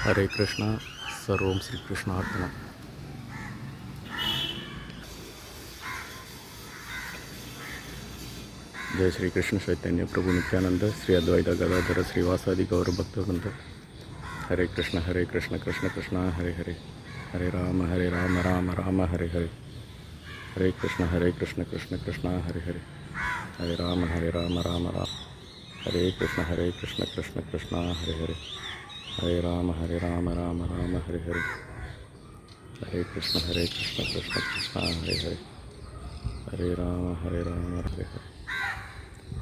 हरे कृष्णा सर्वं श्री कृष्णार्पणम्। जय श्री कृष्ण चैतन्य प्रभु नित्यानंद श्री अद्वैत गदाधर श्रीवासादि गौर भक्तवृंद। हरे कृष्ण कृष्ण कृष्ण हरे हरे, हरे राम राम राम हरे हरे, हरे कृष्ण कृष्ण कृष्ण हरे हरे, हरे राम राम राम, हरे कृष्ण कृष्ण हरे हरे, हरे राम राम राम हरे हरे, हरे कृष्ण कृष्ण कृष्ण हरे हरे, हरे राम हरे हरे,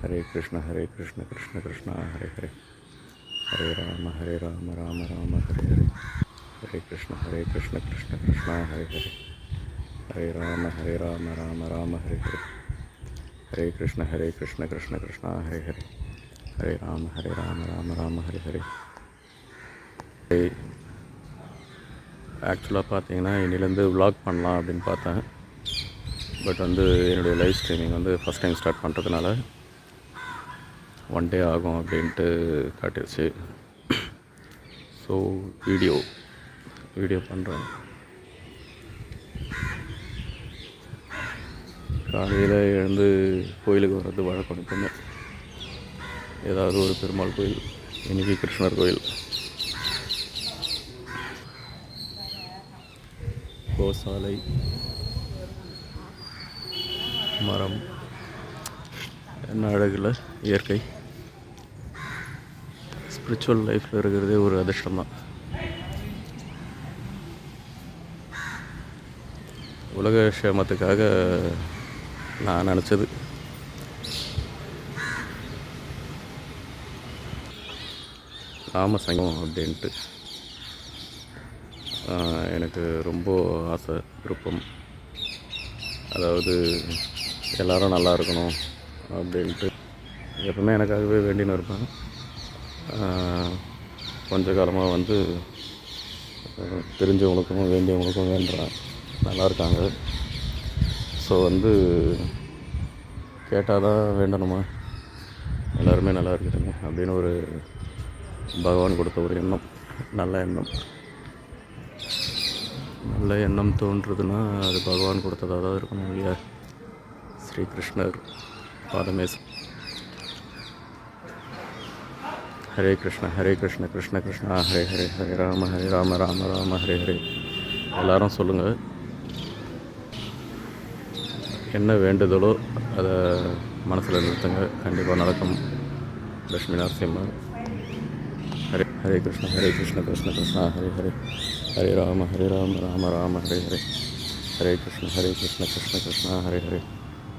हरे कृष्ण कृष्ण कृष्ण हरे हरे, हरे राम राम राम हरे हरे, हरे कृष्ण कृष्ण कृष्ण हरे हरे, हरे राम राम राम हरे हरे, हरे कृष्ण कृष्ण कृष्ण हरे हरे, हरे राम राम राम हरे हरे। ஆக்சுவலாக பார்த்தீங்கன்னா இன்னிலேருந்து விலாக் பண்ணலாம் அப்படின்னு பார்த்தேன். பட் என்னுடைய live streaming first time start பண்ணுறதுனால 1 டே ஆகும் அப்படின்ட்டு காட்டிடுச்சு. ஸோ வீடியோ பண்ணுறேன். காலையில் எழுந்து கோயிலுக்கு வர்றது வழக்கம். எப்பவுமே ஏதாவது ஒரு பெருமாள் கோயில், இன்றைக்கி கிருஷ்ணர் கோயில். கோசாலை, மரம், என்ன அழகில் இயற்கை. ஸ்பிரிச்சுவல் லைஃப்பில் இருக்கிறதே ஒரு அதிர்ஷ்டம்தான். உலக க்ஷேமத்துக்காக நான் நினச்சது ராம சங்கம் அப்படின்ட்டு எனக்கு ரொம்ப ஆசை, விருப்பம். அதாவது எல்லோரும் நல்லா இருக்கணும் அப்படின்ட்டு எப்பவுமே எனக்காகவே வேண்டின்னு இருப்பேன். கொஞ்ச காலமாக தெரிஞ்சவங்களுக்கும் வேண்டியவங்களுக்கும் வேண்டுறேன், நல்லா இருக்காங்க. ஸோ கேட்டால் தான் வேண்டணுமா, எல்லாருமே நல்லா இருக்குதுங்க அப்படின்னு ஒரு பகவான் கொடுத்த ஒரு எண்ணம், நல்ல எண்ணம் தோன்றுறதுன்னா அது பகவான் கொடுத்ததாக தான் இருக்கணும் இல்லையா? ஸ்ரீகிருஷ்ணர் பாதமே. ஹரே கிருஷ்ண கிருஷ்ண கிருஷ்ணா ஹரே ஹரே, ஹரே ராம ராம ராம ஹரே ஹரே. எல்லாரும் சொல்லுங்கள், என்ன வேண்டுதலோ அதை மனசில் நிறுத்துங்க, கண்டிப்பாக நடக்கும். லக்ஷ்மி நரசிம்மர். ஹரே கிருஷ்ண கிருஷ்ண கிருஷ்ணா ஹரே ஹரே, ஹரே ராம ராம ராம ஹரே ஹரே, ஹரே கிருஷ்ண கிருஷ்ண கிருஷ்ணா ஹரே ஹரே,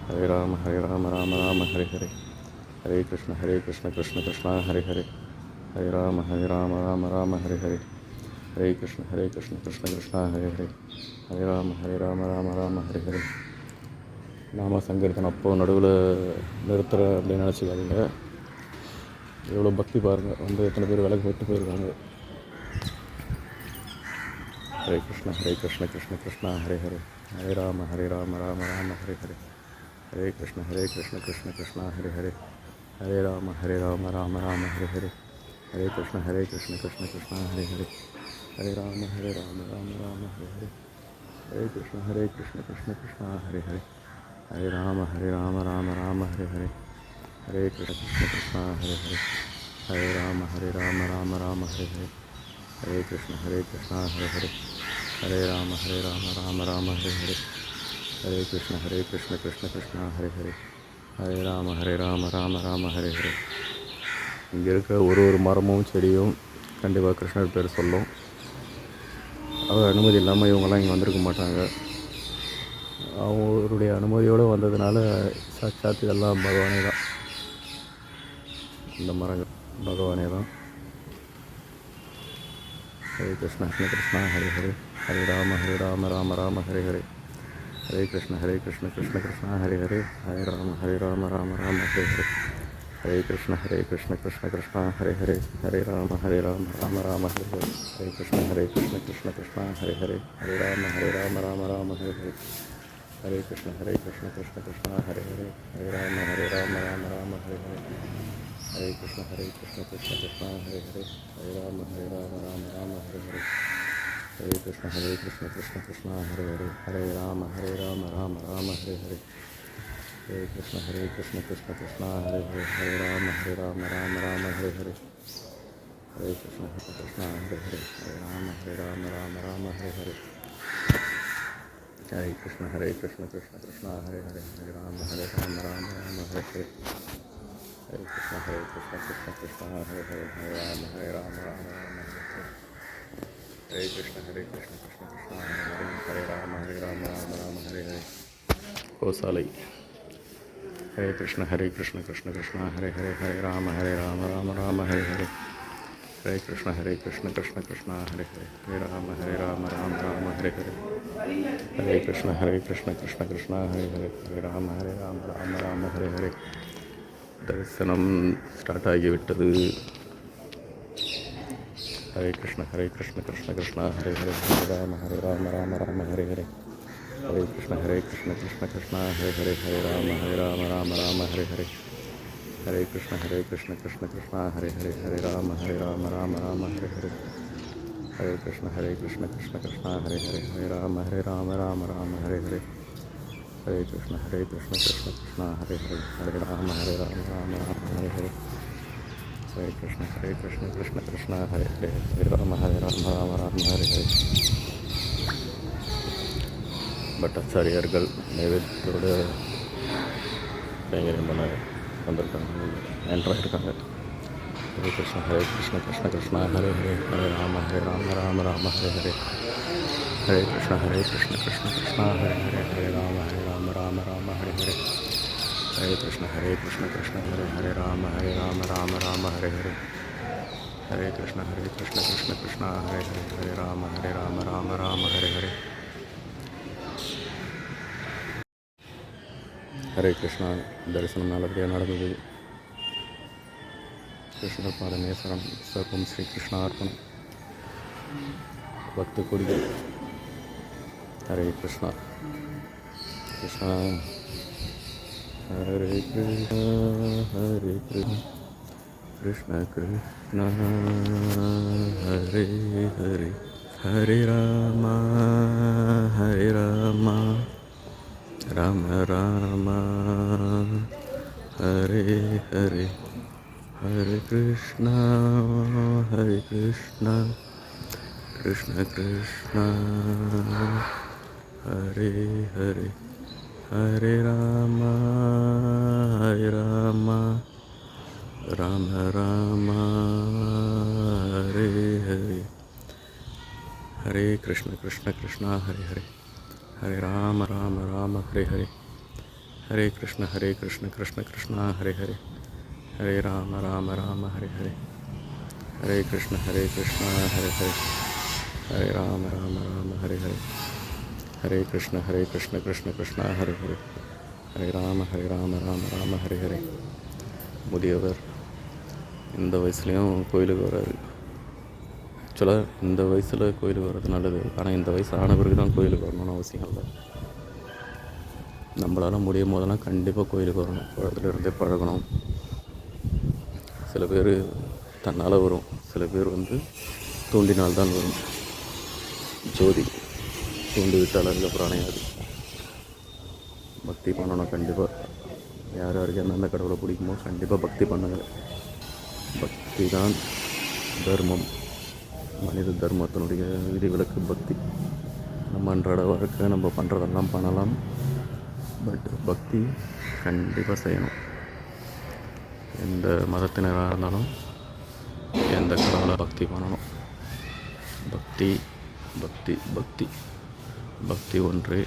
ஹரே ராம ராம ராம ஹரே ஹரே, ஹரே கிருஷ்ண கிருஷ்ண கிருஷ்ணா ஹரே ஹரே, ஹரே ராம ராம ராம ஹரே ஹரே, ஹரே கிருஷ்ண கிருஷ்ண கிருஷ்ணா ஹரே ஹரே, ஹரே ராம ராம ராம ஹரே ஹரே. நாம சங்கீர்த்தனம் அப்போது நடுவில் நிறுத்துகிறேன் அப்படின்னு நினச்சிக்காதீங்க. எவ்வளோ பக்தி பாருங்கள், எத்தனை பேர் விலகு விட்டு போயிருக்காங்க. ஹரே கிருஷ்ண கிருஷ்ணா ஹரே ஹரே, ஹரே ராம ராம ராம ஹரே ஹரே, ஹரே கிருஷ்ண கிருஷ்ண கிருஷ்ணா ஹரே ஹரே, ஹரே ராம ராம ராம ஹரே ஹரே, ஹரே கிருஷ்ண கிருஷ்ண கிருஷ்ணா ஹரே ஹரே, ஹரே ராம ராம ராம ஹரே ஹரே, ஹரே கிருஷ்ண கிருஷ்ண கிருஷ்ணா ஹரே ஹரே, ஹரே ராம ராம ராம ஹரே ஹரே, ஹரே கிருஷ்ண கிருஷ்ணா ஹரே ஹரே, ஹரே ராம ராம ராம ஹரே ஹரே, ஹரே கிருஷ்ண கிருஷ்ணா ஹரே ஹரே, ஹரே ராம ராம ஹரே ஹரே, ஹரே கிருஷ்ண கிருஷ்ணா ஹரே ஹரே, ஹரே ராம ராம ஹரே ஹரே. இங்கே இருக்க ஒரு மரமும் செடியும் கண்டிப்பாக கிருஷ்ணர் பேர் சொல்லும். அவர் அனுமதி இல்லாமல் இவங்கெல்லாம் இங்கே வந்திருக்க மாட்டாங்க. அவருடைய அனுமதியோடு வந்ததுனால சாட்சாத் இதெல்லாம் பகவானே தான். இந்த மரங்கள் பகவானே தான். ஹரே கிருஷ்ணா ஹரே ஹரே, ஹரே ராம ராம ஹரே ஹரே, ஹரே கிருஷ்ண கிருஷ்ண கிருஷ்ணா ஹரே ஹரே, ஹரே ராம ராம ஹரே ஹரே, ஹரே கிருஷ்ண கிருஷ்ணா ஹரே ஹரே, ஹரே ராம ராம ஹரே ஹரே, ஹரே கிருஷ்ண கிருஷ்ணா ஹரே ஹரே, ஹரே ராம ராம ஹரே ஹரே, ஹரே கிருஷ்ண கிருஷ்ணா ஹரே ஹரே, ஹரே ராம ராம ராம ஹரே ஹரே, ஹரே கிருஷ்ண கிருஷ்ண கிருஷ்ணா ஹரே ஹரே ஹரே ராம ராம ராம ஹரே ஹரே ஹரே கிருஷ்ண கிருஷ்ண கிருஷ்ணா ஹரே ஹரே ஹரே ராம ராம ராம ஹரே ஹரே ஹரே கிருஷ்ண கிருஷ்ண கிருஷ்ணா ஹரே ஹரே ஹரே ராம ராம ராம ஹரே ஹரே ஹரே கிருஷ்ண கிருஷ்ணா ஹரே ஹரே ஹரே ராம ராம ஹரே ஹரே ஹரே கிருஷ்ண கிருஷ்ண கிருஷ்ணா ஹரே ஹரே ஹரே ராம ராம ஹரே ஹரே ஹரே கிருஷ்ண கிருஷ்ண கிருஷ்ணா ஹரே ஹரே ஹரே ராம ராம ஹரே ஹரே ஹரே கிருஷ்ண கிருஷ்ண கிருஷ்ணா ஹரே ஹரே ஹரே ராம ராம ஹரே ஹரே கோசாலை ஹரே கிருஷ்ண கிருஷ்ண கிருஷ்ணா ஹரே ஹரே ஹரே ராம ராம ஹரே ஹரே ஹரே கிருஷ்ண கிருஷ்ண கிருஷ்ணா ஹரே ஹரே ஹரே ராம ராம ஹரே ஹரே ஹரே கிருஷ்ண கிருஷ்ணா ஹரே ஹரே ஹரே ராம ராம ஹரே ஹரே தரிசனம் ஸ்டார்ட் ஆகிவிட்டது. ஹரே கிருஷ்ண கிருஷ்ணா ஹரே ஹரே ஹரே ராம ராம ஹரே ஹரே ஹரே கிருஷ்ண கிருஷ்ணா ஹரே ஹரே ஹரே ராம ஹரே ஹரே ஹரே கிருஷ்ண கிருஷ்ணா ஹரே ஹரே ஹரே ராம ராம ஹரே ஹரே ஹரே கிருஷ்ண கிருஷ்ணா ஹரே ஹரே ஹரே ராம ராம ஹரே ஹரே ஹரே கிருஷ்ண கிருஷ்ணா ஹரே ஹரே ஹரே ராம ஹரே ஹரே ஹரே கிருஷ்ண கிருஷ்ணா ஹரே ஹரே ஹரே ராம ராம ஹரே ஹரே. பட்டாச்சாரியார்கள் நைவேத்தியத்தோடு கைங்கரியம் பண்ண வந்திருக்காங்க, என்ட்ராயிருக்காங்க. ஹரே கிருஷ்ண கிருஷ்ணா ஹரே ஹரே ஹரே ராம ராம ஹரே ஹரே ஹரே கிருஷ்ண கிருஷ்ணா ஹரே ஹரே ஹரே ராம ராம ஹரே ஹரே ஹரே கிருஷ்ண ஹரே ஹரே ராம ராம ஹரே ஹரே ஹரே கிருஷ்ண கிருஷ்ணா ஹரே ஹரே ஹரே ராம ராம ஹரே ஹரே ஹரே கிருஷ்ணா. தரிசனம் நல்லபடியாக நடந்தது. கிருஷ்ணர் பாத நேசரம் சர்வம் ஸ்ரீ கிருஷ்ணார்ப்பணம். பக்த கொடிகள். ஹரே கிருஷ்ணா கிருஷ்ணா ஹரே கிருஷ்ணா ஹரே கிருஷ்ண கிருஷ்ணா ஹரே ஹரே ஹரே ராம ராம ராம ஹரே ஹரே ஹரே கிருஷ்ணா கிருஷ்ண கிருஷ்ணா ஹரே ஹரே ஹரே ராம ராம ராம ஹரே ஹரே ஹரே கிருஷ்ண கிருஷ்ணா ஹரே ஹரே ஹரே ராம ராம ஹரே ஹரே ஹரே கிருஷ்ண கிருஷ்ணா ஹரே ஹரே ஹரே ராம ராம ஹரே ஹரே ஹரே கிருஷ்ண கிருஷ்ணா ஹரே ஹரே ஹரே ராம ராம ஹரே ஹரே ஹரே கிருஷ்ண கிருஷ்ணா ஹரே ஹரே ஹரே ராம ராம ஹரே ஹரே. முதியவர் இந்த வயசுலேயும் கோயிலுக்கு வராது. ஆக்சுவலாக இந்த வயசில் கோயிலுக்கு வர்றது நல்லது, ஆனால் இந்த வயசு ஆன பிறகு தான் கோயிலுக்கு வரணும்னு அவசியம் இல்லை. நம்மளால் முடியும் போதெல்லாம் கண்டிப்பாக கோயிலுக்கு வரணும், குழந்தையிலேருந்தே பழகணும். சில பேர் தன்னால் வரும், சில பேர் தூண்டினால்தான் வரும். ஜோதி தூண்டி விட்டால் அதுக்கப்புறம் அணையாது. பக்தி பண்ணணும் கண்டிப்பாக. யார் யாருக்கு எந்தெந்த கடவுளை பிடிக்குமோ கண்டிப்பாக பக்தி பண்ணுங்க. பக்தி தான் தர்மம், மனித தர்மத்தினுடைய விதிவிலக்கு பக்தி. நம்ம அன்றாட வாழ்க்கை நம்ம பண்ணுறதெல்லாம் பண்ணலாம், பட் பக்தி கண்டிப்பாக செய்யணும். எந்த மதத்தினராக இருந்தாலும் எந்த கடவுளை பக்தி பண்ணணும். பக்தி பக்தி பக்தி பக்தி ஒன்றே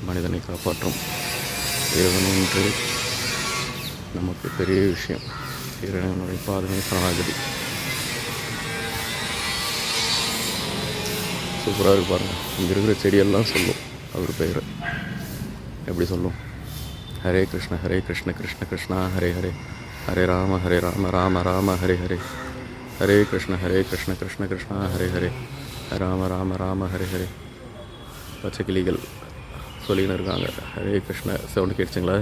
மனிதனை காப்பாற்றும். இறைவன் ஒன்று நமக்கு பெரிய விஷயம். இறைவனுடைய பாதமே சரணாகதி. சூப்பராக இருக்கு பாருங்கள். இங்கே இருக்கிற செடியெல்லாம் சொல்லும் அவர் பெயரை. எப்படி சொல்லும்? ஹரே கிருஷ்ண கிருஷ்ண கிருஷ்ணா ஹரே ஹரே ஹரே ராம ராம ஹரே ஹரே ஹரே கிருஷ்ண கிருஷ்ணா ஹரே ஹரே ராம ஹரே ஹரே. பச்சை கிளிகள் சொல்லின்னு இருக்காங்க ஹரே கிருஷ்ண. சவுண்டு கேட்டுச்சுங்களா?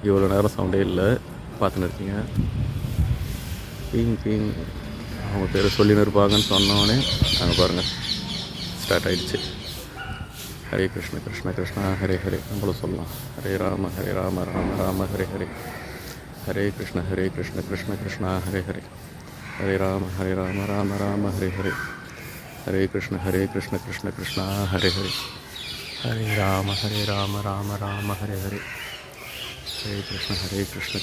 இவ்வளோ நேரம் சவுண்டே இல்லை, பார்த்துன்னு இருக்கீங்க. கிங் கிங் அவங்க பேர் சொல்லின்னு இருப்பாங்கன்னு சொன்னோடனே அங்கே பாருங்கள் ஸ்டார்ட் ஆகிடுச்சு. ஹரே கிருஷ்ண கிருஷ்ண கிருஷ்ணா ஹரே ஹரே. நம்மளும் சொல்லலாம் ஹரே ராம ராம ராம ஹரே ஹரே. ஹரே கிருஷ்ண கிருஷ்ண கிருஷ்ணா ஹரே ஹரே. ஹரே ராம ராம ராம ஹரே ஹரே. ஹரே கிருஷ்ண கிருஷ்ண கிருஷ்ணா ஹரே ஹரே. ஹரே ராம ராம ராம ஹரே ஹரே. ஹரே கிருஷ்ண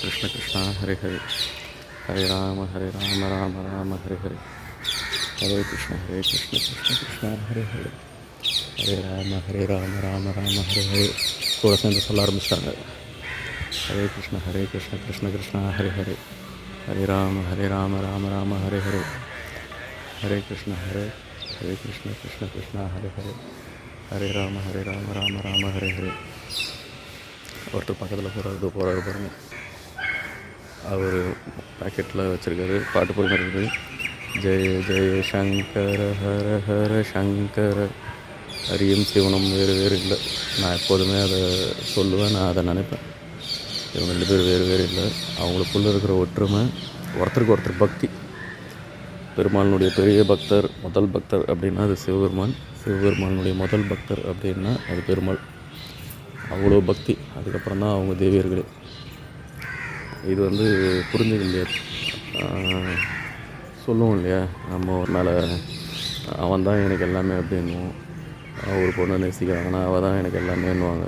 கிருஷ்ண கிருஷ்ணா ஹரே ஹரே. ஹரே ராம ராம ராம ஹரே ஹரே. ஹரே கிருஷ்ண கிருஷ்ண கிருஷ்ணா ஹரே ஹரே. ஹரே ராம ராம ஹரே ஹரே. கூட சேர்ந்து சொல்ல ஆரம்பிச்சிட்டாங்க. ஹரே கிருஷ்ண கிருஷ்ண கிருஷ்ணா ஹரே ஹரே. ஹரே ராம ராம ராம ஹரே ஹரே. ஹரே கிருஷ்ண கிருஷ்ண கிருஷ்ணா ஹரே ஹரே. ஹரே ராம ராம ராம ஹரே ஹரே. ஒருத்தர் பக்கத்தில் போகிறாரு பாருங்க. அவர் பாக்கெட்டில் வச்சுருக்காரு, பாட்டு போய் இருக்குது. ஜெய ஜெய சங்கர ஹர ஹர சங்கர. ஹரியும் சிவனும் வேறு இல்லை. நான் எப்போதுமே அதை சொல்லுவேன், நான் அதை நினைப்பேன். இவங்க 2 பேர் வேறு இல்லை. அவங்களுக்குள்ளே இருக்கிற ஒற்றுமை, ஒருத்தருக்கு ஒருத்தர் பக்தி. பெருமாளுடைய பெரிய பக்தர், முதல் பக்தர் அப்படின்னா அது சிவபெருமான். சிவபெருமானுடைய முதல் பக்தர் அப்படின்னா அது பெருமாள். அவ்வளோ பக்தி. அதுக்கப்புறம் தான் அவங்க தேவியர்களே. இது புரிஞ்சுக்க முடியாது. சொல்லுவோம் இல்லையா, நம்ம ஒரு நாள் அவன் தான் எனக்கு எல்லாமே அப்படின்னுவோம். ஒரு பொண்ணை நேசிக்கிறாங்கன்னா அவள் தான் எனக்கு எல்லாமேன்னுவாங்க.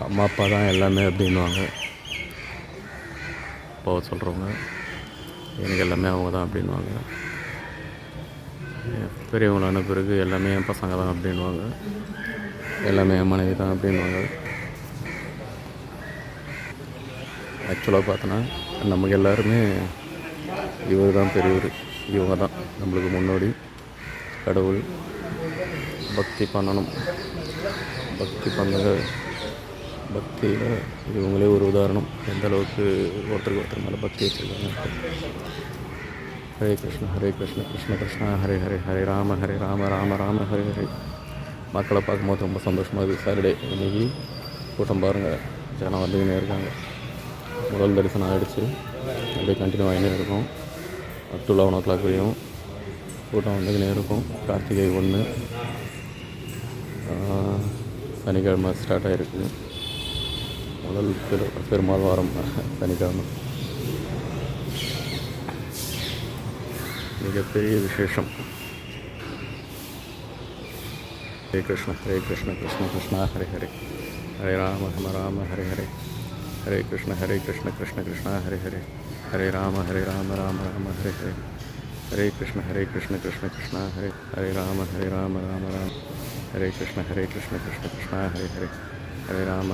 அம்மா அப்பா தான் எல்லாமே அப்படின்வாங்க. அப்பாவை சொல்கிறவங்க எனக்கு எல்லாமே அவங்க தான் அப்படின்வாங்க. பெரியவங்களான பிறகு எல்லாமே என் பசங்க தான் அப்படின்வாங்க. எல்லாமே என் மனைவி தான் அப்படின்வாங்க. ஆக்சுவலாக பார்த்தோன்னா நமக்கு எல்லாருமே இவர் தான் பெரியவர், இவங்க தான் நம்மளுக்கு முன்னோடி. கடவுள் பக்தி பண்ணணும், பக்தி பண்ணுங்க. பக்தியில் இவங்களே ஒரு உதாரணம், எந்த அளவுக்கு ஒருத்தருக்கு ஒருத்தர் மேலே பக்தி வச்சுருக்காங்க. ஹரே கிருஷ்ண கிருஷ்ண கிருஷ்ணா ஹரே ஹரே. ஹரே ராம ராம ராம ஹரே ஹரே. மக்களை பார்க்கும்போது ரொம்ப சந்தோஷமாக இருக்குது. சாட்டர்டே இன்றைக்கி கூட்டம் பாருங்கள், ஜனம் வந்துக்கினே இருக்காங்க. முதல் தரிசனம் ஆகிடுச்சு, அப்படியே கண்டினியூ ஆகினே இருக்கும். அப் டு 11 o'clock வரையும் கூட்டம் வந்துக்கினே இருக்கும். கார்த்திகை 1 சனிக்கிழமை ஸ்டார்ட் ஆகிருக்கு. முதல் பெருமாள் வாரம் சனிக்கிழமை. மிகப்பெரிய விசேஷம். ஹரே கிருஷ்ண கிருஷ்ண கிருஷ்ணா ஹரே ஹரே. ஹரே ராம ராம ஹரே ஹரே. ஹரே கிருஷ்ண கிருஷ்ணா ஹரே ஹரே. ஹரே ராம ராம ராம ஹரே ஹரே. ஹரே கிருஷ்ண கிருஷ்ணா ஹரே. ஹரே ராம ராம ராம. ஹரே கிருஷ்ண கிருஷ்ணா ஹரே ஹரே. ஹரே ராம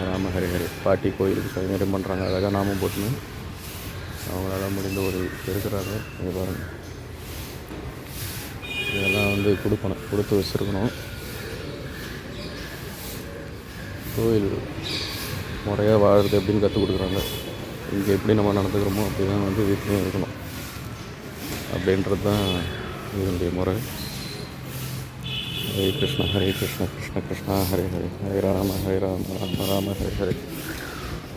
ராம ஹரே ஹரே. பாட்டி கோயிலுக்கு கைநேரம் பண்ணுறாங்க, அழகாக நாமம் போட்டுன்னு அவங்களால முடிந்த ஒரு இருக்கிறாங்க. இங்கே பாருங்கள், இதெல்லாம் கொடுத்து வச்சுருக்கணும். கோயில் முறையாக வாழறது எப்படின்னு கற்றுக் கொடுக்குறாங்க. இங்கே எப்படி நம்ம நடந்துக்கிறோமோ அப்படி தான் வீட்லேயும் இருக்கணும் அப்படின்றது தான் இதனுடைய முறை. ஹரே கிருஷ்ண கிருஷ்ணா ஹரே ஹரே. ஹரே ராம ராம ராம ஹரே ஹரே.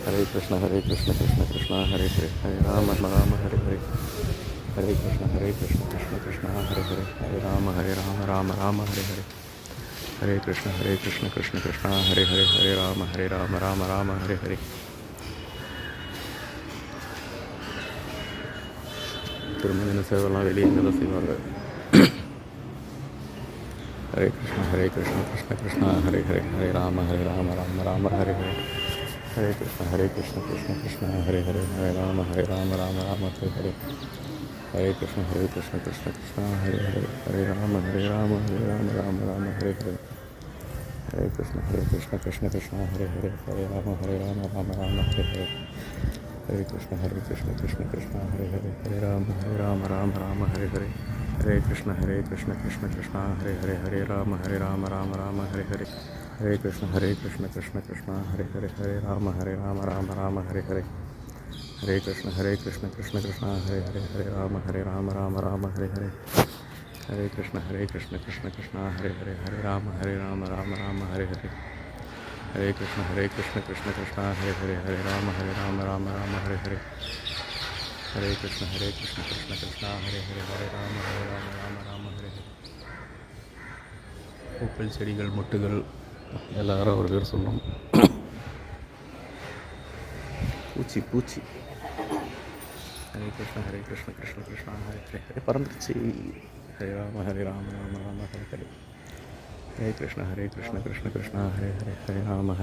ஹரே கிருஷ்ண கிருஷ்ணா ஹரே ஹரே. ஹரே ராம ஹரே ஹரே. ஹரே கிருஷ்ண கிருஷ்ணா ஹரே ஹரே. ஹரே ராம ராம ராம ஹரே ஹரே. ஹரே கிருஷ்ண கிருஷ்ணா ஹரே ஹரே. ஹரே ராம ராம ராம ஹரே ஹரே. திருமண சேவைலாம் வெளியே இங்கே தான் செய்வாங்க. ஹரே கிருஷ்ண கிருஷ்ணா ஹரே ஹரே. ஹரே ராம ராம ராம ஹரே ஹரே. ஹரே கிருஷ்ண கிருஷ்ணா ஹரே ஹரே. ஹரே ராம ராம ராம ஹரே ஹரே. ஹரே கிருஷ்ண கிருஷ்ணா ஹரே ஹரே. ஹரே ராம ராம ராம ஹரே ஹரே. ஹரே கிருஷ்ண கிருஷ்ணா ஹரே ஹரே. ஹரே ராம ராம ராம ஹரே ஹரே. ஹரே கிருஷ்ண கிருஷ்ணா ஹரே ஹரே. ஹரே ராம ராம ராம ஹரே ஹரே. ஹரே கிருஷ்ண கிருஷ்ணா ஹரே ஹரே. ஹரே ராம ராம ராம ஹரே ஹரே. ஹரே கிருஷ்ண கிருஷ்ணா ஹரே ஹரே. ஹரே ராம ராம ராம ஹரே ஹரே. ஹரே கிருஷ்ண கிருஷ்ணா ஹரே ஹரே. ஹரே ராம ராம ராம ஹரே ஹரே. ஹரே கிருஷ்ண கிருஷ்ணா ஹரே ஹரே. ஹரே ராம ராம ராம ஹரே ஹரே. ஹரே கிருஷ்ண கிருஷ்ணா ஹரே ஹரே. ஹரே ராம ராம ராம ஹரே ஹரே. ஹரே கிருஷ்ண கிருஷ்ண கிருஷ்ணா ஹரே ஹரே ஹரே ராம ராம ராம ஹரே ஹரே. பூக்கள் செடிகள் மொட்டுகள் எல்லாரும் ஒரு பேர் சொல்லணும். பூச்சி பூச்சி. ஹரே கிருஷ்ண கிருஷ்ண கிருஷ்ணா ஹரே ஹரே ஹரே பறந்துருச்சு. ஹரே ராம ராம ராம ஹரே ஹரே. ஹரே கிருஷ்ண கிருஷ்ண கிருஷ்ணா ஹரே ஹரே ஹரே ராம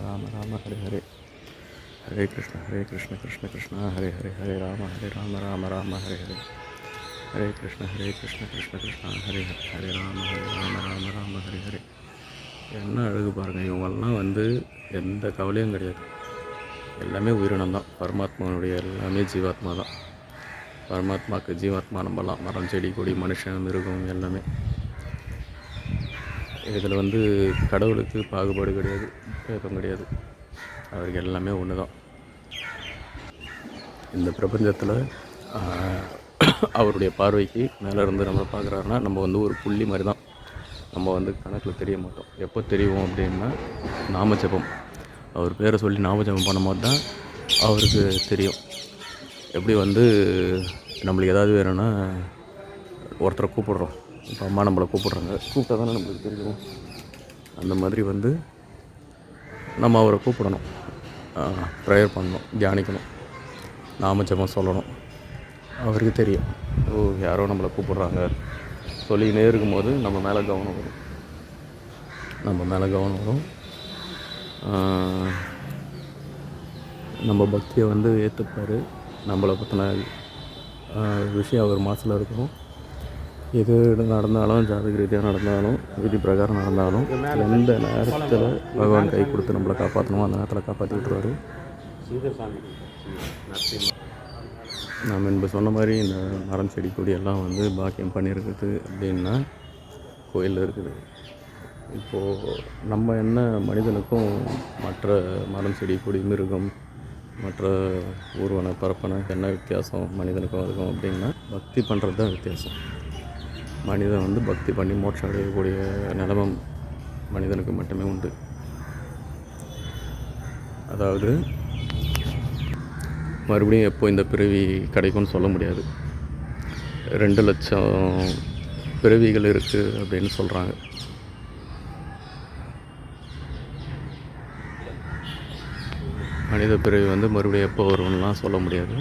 ராம ராம ஹரே ஹரே. ஹரே கிருஷ்ண கிருஷ்ண கிருஷ்ணா ஹரே ஹரே ஹரே ராம ராம ராம ஹரே ஹரே. ஹரே கிருஷ்ண கிருஷ்ண கிருஷ்ணா ஹரே ஹரே ஹரே ராம ராம ராம ஹரே ஹரே. என்ன அழகு பாருங்கள், இவங்கெல்லாம் வந்து எந்த கவலையும் கிடையாது. எல்லாமே உயிரினம் தான். பரமாத்மாவுடைய எல்லாமே ஜீவாத்மா தான். பரமாத்மாவுக்கு ஜீவாத்மா நம்பலாம். மரம் செடி கொடி மனுஷன் மிருகம் எல்லாமே. இதில் வந்து கடவுளுக்கு பாகுபாடு கிடையாது, பேதம் கிடையாது. அவருக்கு எல்லாமே ஒன்று தான். இந்த பிரபஞ்சத்தில் அவருடைய பார்வைக்கு மேலே இருந்து நம்ம பார்க்குறாருன்னா நம்ம வந்து ஒரு புள்ளி மாதிரி தான். நம்ம வந்து கணக்கில் தெரிய மாட்டோம். எப்போ தெரியும் அப்படின்னா நாமஜபம், அவர் பேரை சொல்லி நாமஜபம் பண்ணும்போது தான் அவருக்கு தெரியும். எப்படி வந்து நம்மளுக்கு ஏதாவது வேணும்னா ஒருத்தரை கூப்பிடுறோம், இப்போ அம்மா நம்மளை கூப்பிட்றாங்க, கூப்பிட்டா தானே நம்மளுக்கு தெரியும். அந்த மாதிரி வந்து நம்ம அவரை கூப்பிடணும், ப்ரேயர் பண்ணணும், தியானிக்கணும், நாமஜபம் சொல்லணும். அவருக்கு தெரியும், ஓ யாரோ நம்மளை கூப்பிட்றாங்க சொல்லிக்கினே இருக்கும்போது நம்ம மேலே கவனம் வரும். நம்ம பக்தியை வந்து ஏற்றுப்பார். நம்மளை பற்றின விஷயம் அவர் மனசில் இருக்கும். எது நடந்தாலும், ஜாதக ரீதியாக நடந்தாலும், விதி பிரகாரம் நடந்தாலும், எந்த நேரத்தில் பகவான் கை கொடுத்து நம்மளை காப்பாற்றணுமோ அந்த நேரத்தில் காப்பாற்றி விட்டுருவார். நாம் முன்பு சொன்ன மாதிரி இந்த மரம் செடி கொடி எல்லாம் வந்து பாக்கியம் பண்ணியிருக்குது அப்படின்னா கோயிலில் இருக்குது. இப்போது நம்ம என்ன மனிதனுக்கும் மற்ற மரம் செடி கொடி மிருகம் மற்ற ஊர்வன பரப்பனை என்ன வித்தியாசம் மனிதனுக்கும் இருக்கும் அப்படின்னா பக்தி பண்ணுறது தான் வித்தியாசம். மனிதன் வந்து பக்தி பண்ணி மோட்சம் அடையக்கூடிய நிலைமை மனிதனுக்கு மட்டுமே உண்டு. அதாவது மறுபடியும் எப்போ இந்த பிறவி கிடைக்கும்னு சொல்ல முடியாது. 2 லட்சம் பிறவிகள் இருக்குது அப்படின்னு சொல்கிறாங்க. மனித பிறவி வந்து மறுபடியும் எப்போ வரும்லாம் சொல்ல முடியாது.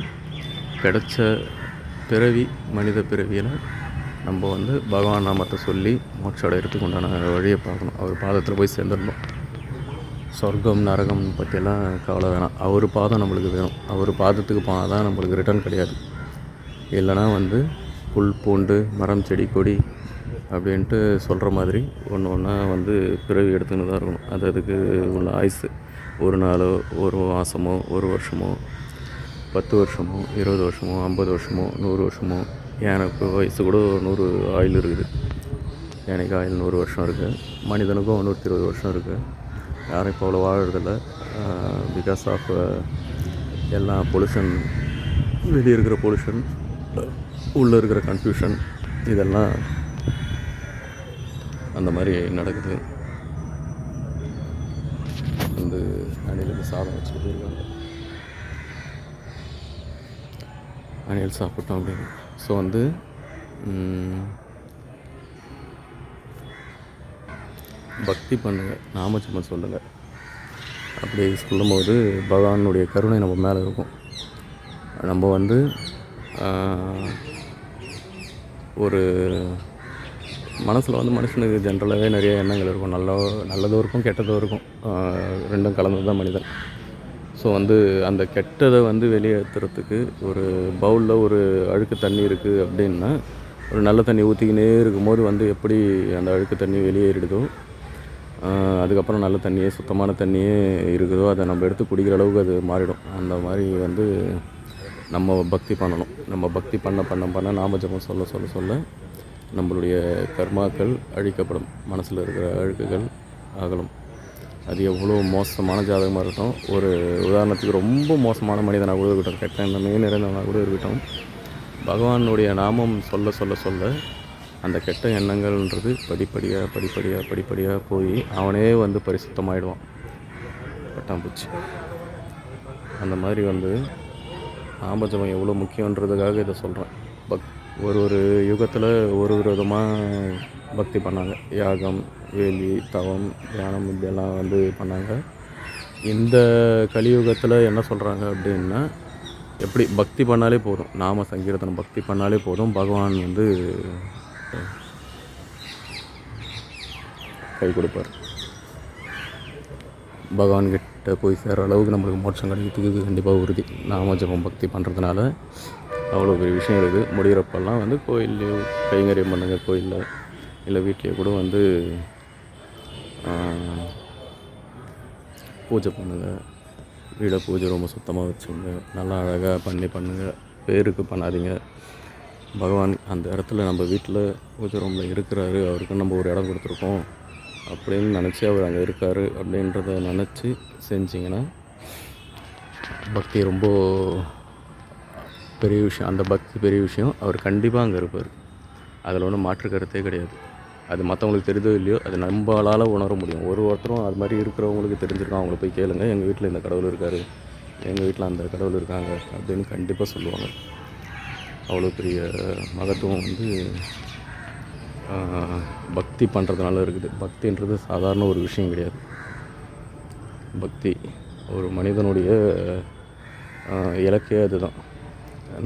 கிடைச்ச பிறவி மனித பிறவியில் நம்ம வந்து பகவான் நாமத்தை சொல்லி மோட்சம் அடைகிறதுக்கு உண்டான வழியை பார்க்கணும். அவர் பாதத்தில் போய் சேர்ந்துடணும். சொர்க்கம் நரகம் பற்றியெல்லாம் கவலை வேணாம். அவர் பாதம் நம்மளுக்கு வேணும். அவர் பாதத்துக்கு போனால் தான் நம்மளுக்கு ரிட்டர்ன் கிடையாது. இல்லைனா வந்து புல் பூண்டு மரம் செடி கொடி அப்படின்ட்டு சொல்கிற மாதிரி ஒன்றா வந்து பிறவி எடுத்துன்னு தான் இருக்கணும். அதுக்கு உள்ள ஆயுசு 1 நாளோ 1 மாதமோ 1 வருஷமோ 10 வருஷமோ 20 வருஷமோ 50 வருஷமோ 100 வருஷமோ. எனக்கு வயசு கூட 100 ஆயுள் இருக்குது. எனக்கு ஆயுள் 100 வருஷம் இருக்குது. மனிதனுக்கும் 120 வருஷம் இருக்குது. யாரும் இப்போ அவ்வளோ வாழறதில்ல. பிகாஸ் ஆஃப் எல்லாம் பொல்யூஷன், வெளியே இருக்கிற பொல்யூஷன், உள்ளே இருக்கிற கன்ஃபியூஷன், இதெல்லாம் அந்த மாதிரி நடக்குது. வந்து அணிலுக்கு சாதம் வச்சுட்டு போயிருக்காங்க. அணில் சாப்பிட்டோம் அப்படின்னு. ஸோ வந்து பக்தி பண்ணுங்கள், நாமஜபம் சொல்லுங்கள். அப்படி சொல்லும்போது பகவானுடைய கருணை நம்ம மேலே இருக்கும். நம்ம வந்து ஒரு மனசில் வந்து மனுஷனுக்கு ஜென்ரலாகவே நிறைய எண்ணங்கள் இருக்கும். நல்லதும் இருக்கும் கெட்டதும் இருக்கும். ரெண்டும் கலந்து தான் மனிதன். ஸோ வந்து அந்த கெட்டதை வந்து வெளியேற்றுறதுக்கு ஒரு பவுலில் ஒரு அழுக்கு தண்ணி இருக்குது அப்படின்னா ஒரு நல்ல தண்ணி ஊற்றிக்கினே இருக்கும்போது வந்து எப்படி அந்த அழுக்கு தண்ணி வெளியேறிடுதோ, அதுக்கப்புறம் நல்ல தண்ணியே சுத்தமான தண்ணியே இருக்குதோ அதை நம்ம எடுத்து குடிக்கிற அளவுக்கு அது மாறிடும். அந்த மாதிரி வந்து நம்ம பக்தி பண்ணணும். நம்ம பக்தி பண்ண நாமஜபம் சொல்ல நம்மளுடைய கர்மாக்கள் அழிக்கப்படும். மனசில் இருக்கிற அழுக்குகள் அகலும். அது எவ்வளோ மோசமான ஜாதகமாக இருக்கட்டும், ஒரு உதாரணத்துக்கு ரொம்ப மோசமான மனிதனாக கூட இருக்கட்டும், கெட்ட எண்ணமே நிறைந்தவனாக கூட இருக்கட்டும், பகவானுடைய நாமம் சொல்ல அந்த கெட்ட எண்ணங்கள்ன்றது படிப்படியாக போய் அவனே வந்து பரிசுத்தமாகிடுவான். பட்டாம்பூச்சி அந்த மாதிரி வந்து நாமஜபம் எவ்வளோ முக்கியன்றதுக்காக இதை சொல்கிறேன். ஒரு ஒரு யுகத்தில் ஒரு ஒரு விதமாக பக்தி பண்ணாங்க. யாகம், வேள்வி, தவம், தியானம் இப்படியெல்லாம் வந்து பண்ணாங்க. இந்த கலியுகத்தில் என்ன சொல்கிறாங்க அப்படின்னா, எப்படி பக்தி பண்ணாலே போதும், நாம சங்கீர்த்தனம் பக்தி பண்ணாலே போதும், பகவான் வந்து கை கொடுப்பார். பகவான்கிட்ட போய் சேர்கிற அளவுக்கு நம்மளுக்கு மோட்சம் கிடைக்கிறதுக்கு கண்டிப்பாக உறுதி. நாம ஜபம் பக்தி பண்ணுறதுனால அவ்வளோ பெரிய விஷயம் இருக்குது. முடிகிறப்பெல்லாம் வந்து கோயில்லையோ கைங்கரியம் பண்ணுங்கள், கோயிலில் இல்லை வீட்லேயே கூட வந்து பூஜை பண்ணுங்கள். வீடை பூஜை ரொம்ப சுத்தமாக வச்சுங்க, நல்லா அழகாக பண்ணுங்கள். பேருக்கு பண்ணாதீங்க. பகவான் அந்த இடத்துல நம்ம வீட்டில் பூஜை ரூமில் இருக்கிறாரு, அவருக்கு நம்ம ஒரு இடம் கொடுத்துருக்கோம் அப்படின்னு நினச்சி அவர் அங்கே இருக்கார் அப்படின்றத நினச்சி செஞ்சிங்கன்னா பக்தி ரொம்ப பெரிய விஷயம். அந்த பக்தி பெரிய விஷயம். அவர் கண்டிப்பாக அங்கே இருப்பார். அதில் ஒன்றும் மாற்று கருத்தே கிடையாது. அது மற்றவங்களுக்கு தெரியுதோ இல்லையோ, அது நம்மளால் உணர முடியும். ஒருத்தரும் அது மாதிரி இருக்கிறவங்களுக்கு தெரிஞ்சிருக்கோம். அவங்கள போய் கேளுங்க, எங்கள் வீட்டில் இந்த கடவுள் இருக்கார், எங்கள் வீட்டில் அந்த கடவுள் இருக்காங்க அப்படின்னு கண்டிப்பாக சொல்லுவாங்க. அவ்வளோ பெரிய மகத்துவம் வந்து பக்தி பண்ணுறதுனால இருக்குது. பக்தின்றது சாதாரண ஒரு விஷயம் கிடையாது. பக்தி ஒரு மனிதனுடைய இலக்கே அதுதான்.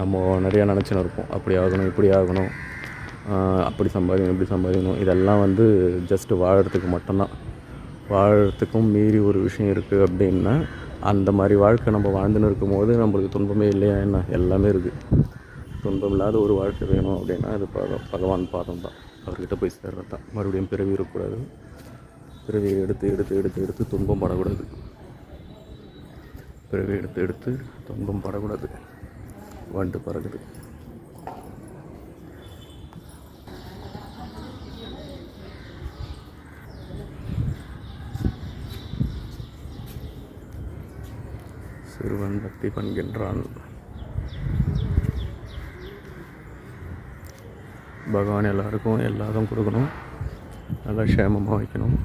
நம்ம நிறையா நினச்சின்னு இருப்போம், அப்படி ஆகணும், இப்படி ஆகணும், அப்படி சம்பாதிக்கணும், இப்படி சம்பாதிக்கணும். இதெல்லாம் வந்து ஜஸ்ட்டு வாழறதுக்கு மட்டும்தான். வாழறதுக்கும் மீறி ஒரு விஷயம் இருக்குது அப்படின்னா, அந்த மாதிரி வாழ்க்கை நம்ம வாழ்ந்துன்னு இருக்கும்போது நம்மளுக்கு துன்பமே இல்லையா என்ன? எல்லாமே இருக்குது. துன்பம் இல்லாத ஒரு வாழ்க்கை வேணும் அப்படின்னா அது பகவான் பாதம் தான். அவர்கிட்ட போய் சேர்றது தான். மறுபடியும் பிறவி இருக்கக்கூடாது. பிறவியை எடுத்து எடுத்து எடுத்து எடுத்து துன்பம் படக்கூடாது. பிறவி எடுத்து எடுத்து துன்பம் படக்கூடாது. வண்டு பறகுது. சிறுவன் பக்தி பண்ணுகின்றான். பகவான் எல்லாருக்கும் எல்லாரும் கொடுக்கணும், நல்லா க்ஷேமமாக வைக்கணும்.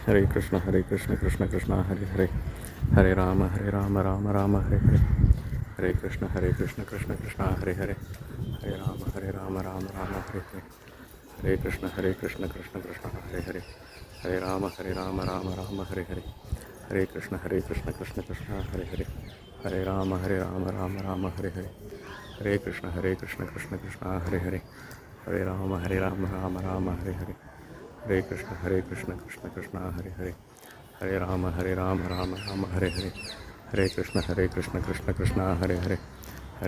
ஹரே கிருஷ்ண ஹரே கிருஷ்ண கிருஷ்ண கிருஷ்ணா ஹரே ஹரே, ஹரே ராம ராம ராம ஹரே ஹரே, ஹரே கிருஷ்ண கிருஷ்ண கிருஷ்ணா ஹரே ஹரே, ஹரே ராம ராம ஹரே ஹரே, ஹரே கிருஷ்ண கிருஷ்ண கிருஷ்ணா ஹரே ஹரே, ஹரே ராம ராம ஹரே ஹரே, ஹரே கிருஷ்ண கிருஷ்ண கிருஷ்ணா ஹரே ஹரே, ஹரே ராம ராம ஹரே ஹரே, ஹரே கிருஷ்ண கிருஷ்ண கிருஷ்ணா ஹரே ஹரே, ஹரே ராம ராம ஹரே ஹரே, ஹரே கிருஷ்ண கிருஷ்ண கிருஷ்ணா ஹரே ஹரே, ஹரே ராம ராம ஹரே ஹரே, ஹரே கிருஷ்ண கிருஷ்ண கிருஷ்ணா ஹரே ஹரே, ஹரே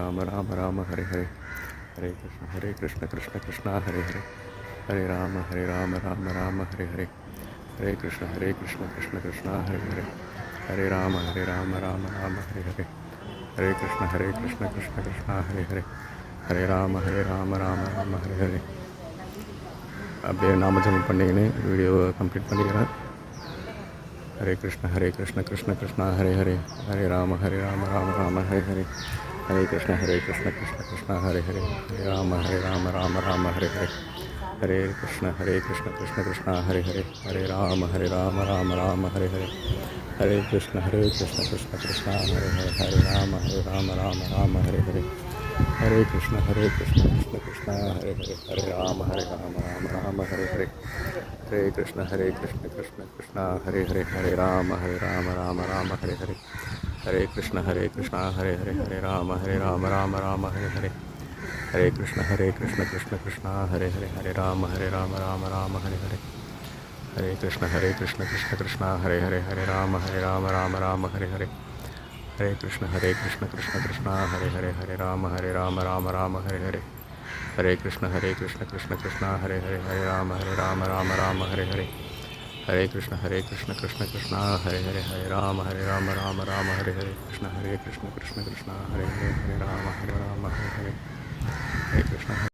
ராம ராம ஹரே ஹரே, ஹரே கிருஷ்ண கிருஷ்ண கிருஷ்ணா ஹரே ஹரே, ஹரே ராம ராம ஹரே ஹரே, ஹரே கிருஷ்ண கிருஷ்ண கிருஷ்ணா ஹரே ஹரே, ஹரே ராம ராம ஹரே ஹரே, ஹரே கிருஷ்ண கிருஷ்ண கிருஷ்ணா ஹரே ஹரே, ஹரே ராம ராம ஹரே ஹரே. அப்படியே நாமஜபம் பண்ணிக்கின்னு வீடியோவை கம்ப்ளீட் பண்ணிக்கிறேன். ஹரே கிருஷ்ண கிருஷ்ண கிருஷ்ணா ஹரே ஹரே, ஹரே ராம ராம ஹரே ஹரே, ஹரே கிருஷ்ண கிருஷ்ண கிருஷ்ணா ஹரே ஹரே, ஹரே ராம ராம ஹரே ஹரே, ஹரே கிருஷ்ண கிருஷ்ண கிருஷ்ணா ஹரே ஹரே, ஹரே ராம ராம ஹரே ஹரே, ஹரே கிருஷ்ண கிருஷ்ண கிருஷ்ணா ஹரே ஹரே, ஹரே ராம ராம ஹரே ஹரே, ஹரே கிருஷ்ண கிருஷ்ண கிருஷ்ணா ஹரே ஹரே, ஹரே ராம ராம ஹரே ஹரே, ஹரே கிருஷ்ண கிருஷ்ண கிருஷ்ணா ஹரே ஹரே, ஹரே ராம ராம ஹரே ஹரே, ஹரே கிருஷ்ண கிருஷ்ணா ஹரே ஹரே, ஹரே ராம ராம ஹரே ஹரே, ஹரே கிருஷ்ண கிருஷ்ண கிருஷ்ணா ஹரே ஹரே, ஹரே ராம ராம ஹரே ஹரே, ஹரே கிருஷ்ண கிருஷ்ண கிருஷ்ணா ஹரே ஹரே, ஹரே ராம ராம ஹரே ஹரே, ஹரே கிருஷ்ண கிருஷ்ண கிருஷ்ணா ஹரே ஹரே, ஹரே ராம ராம ஹரே ஹரே, ஹரே கிருஷ்ண கிருஷ்ண கிருஷ்ணா ஹரே ஹரே, ஹரே ராம ராம ஹரே ஹரே, ஹரே கிருஷ்ண கிருஷ்ண கிருஷ்ணா ஹரே ஹரே, ஹரே ராம ராம ஹரே ஹரே, கிருஷ்ண கிருஷ்ண கிருஷ்ணா ஹரே ஹரே, ஹரே ராம ஹரே ஹரே, ஹரே கிருஷ்ண